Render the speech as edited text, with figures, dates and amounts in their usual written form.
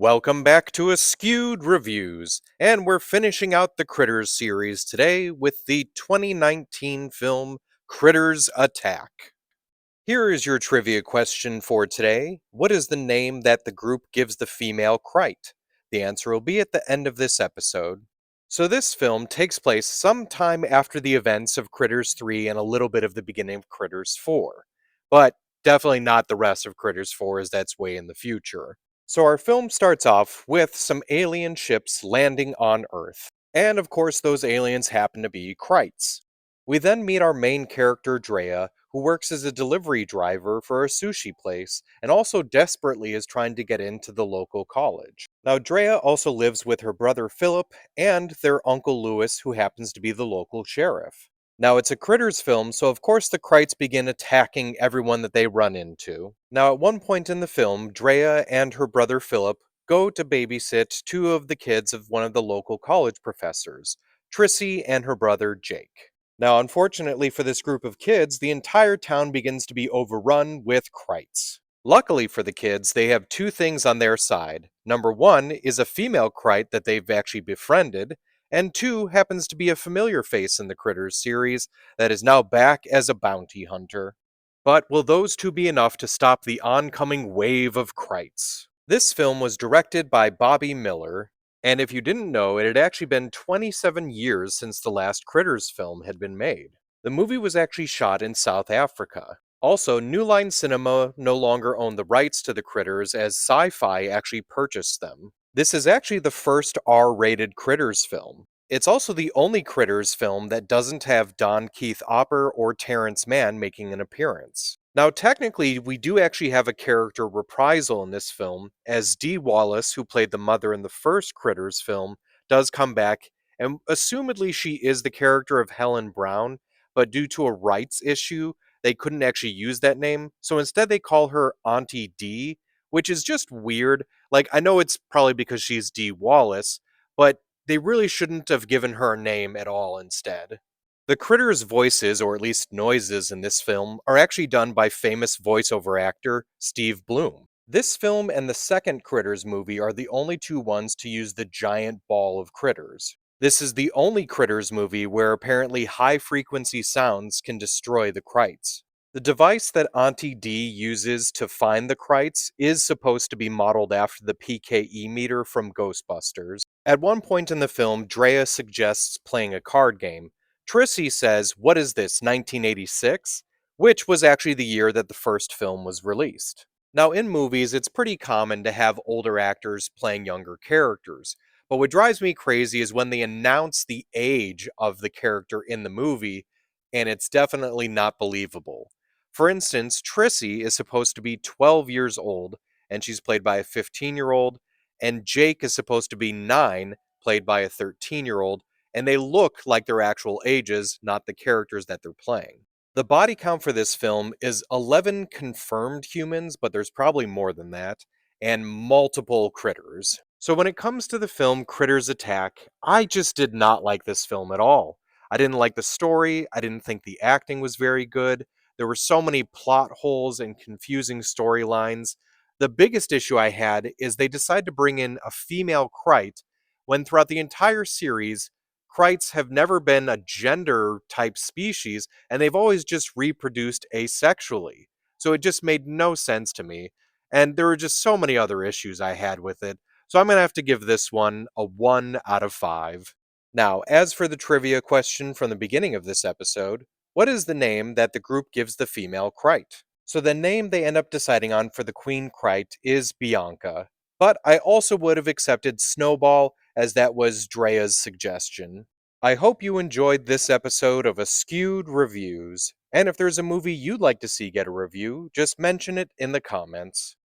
Welcome back to Askewed Reviews, and we're finishing out the Critters series today with the 2019 film Critters Attack. Here is your trivia question for today. What is the name that the group gives the female Krite? The answer will be at the end of this episode. So this film takes place sometime after the events of Critters 3 and a little bit of the beginning of Critters 4. But definitely not the rest of Critters 4, as that's way in the future. So our film starts off with some alien ships landing on Earth. And of course, those aliens happen to be Krites. We then meet our main character, Drea, who works as a delivery driver for a sushi place and also desperately is trying to get into the local college. Now, Drea also lives with her brother Philip and their uncle Louis, who happens to be the local sheriff. Now, it's a Critters film, so of course the Krites begin attacking everyone that they run into. Now, at one point in the film, Drea and her brother Philip go to babysit two of the kids of one of the local college professors, Trissy and her brother Jake. Now, unfortunately for this group of kids, the entire town begins to be overrun with Krites. Luckily for the kids, they have two things on their side. Number one is a female Krite that they've actually befriended, and two happens to be a familiar face in the Critters series that is now back as a bounty hunter. But will those two be enough to stop the oncoming wave of Krites? This film was directed by Bobby Miller, and if you didn't know, it had actually been 27 years since the last Critters film had been made. The movie was actually shot in South Africa. Also, New Line Cinema no longer owned the rights to the Critters as Sci-Fi actually purchased them. This is actually the first R-rated Critters film. It's also the only Critters film that doesn't have Don Keith Opper or Terrence Mann making an appearance. Now, technically, we do actually have a character reprisal in this film, as Dee Wallace, who played the mother in the first Critters film, does come back, and assumedly she is the character of Helen Brown, but due to a rights issue, they couldn't actually use that name, so instead they call her Auntie Dee, which is just weird. Like, I know it's probably because she's Dee Wallace, but they really shouldn't have given her a name at all instead. The critters' voices, or at least noises in this film, are actually done by famous voiceover actor Steve Bloom. This film and the second Critters movie are the only two ones to use the giant ball of critters. This is the only Critters movie where apparently high-frequency sounds can destroy the Krites. The device that Auntie D uses to find the Krites is supposed to be modeled after the PKE meter from Ghostbusters. At one point in the film, Drea suggests playing a card game. Trissy says, "What is this, 1986?" Which was actually the year that the first film was released. Now, in movies, it's pretty common to have older actors playing younger characters, but what drives me crazy is when they announce the age of the character in the movie, and it's definitely not believable. For instance, Trissy is supposed to be 12 years old, and she's played by a 15-year-old, and Jake is supposed to be 9, played by a 13-year-old, and they look like their actual ages, not the characters that they're playing. The body count for this film is 11 confirmed humans, but there's probably more than that, and multiple critters. So when it comes to the film Critters Attack, I just did not like this film at all. I didn't like the story, I didn't think the acting was very good, there were so many plot holes and confusing storylines. The biggest issue I had is they decided to bring in a female Krite when throughout the entire series, Krites have never been a gender type species and they've always just reproduced asexually. So it just made no sense to me. And there were just so many other issues I had with it. So I'm going to have to give this one a 1 out of 5. Now, as for the trivia question from the beginning of this episode, what is the name that the group gives the female Krite? So the name they end up deciding on for the Queen Krite is Bianca. But I also would have accepted Snowball, as that was Drea's suggestion. I hope you enjoyed this episode of Askewed Reviews, and if there's a movie you'd like to see get a review, just mention it in the comments.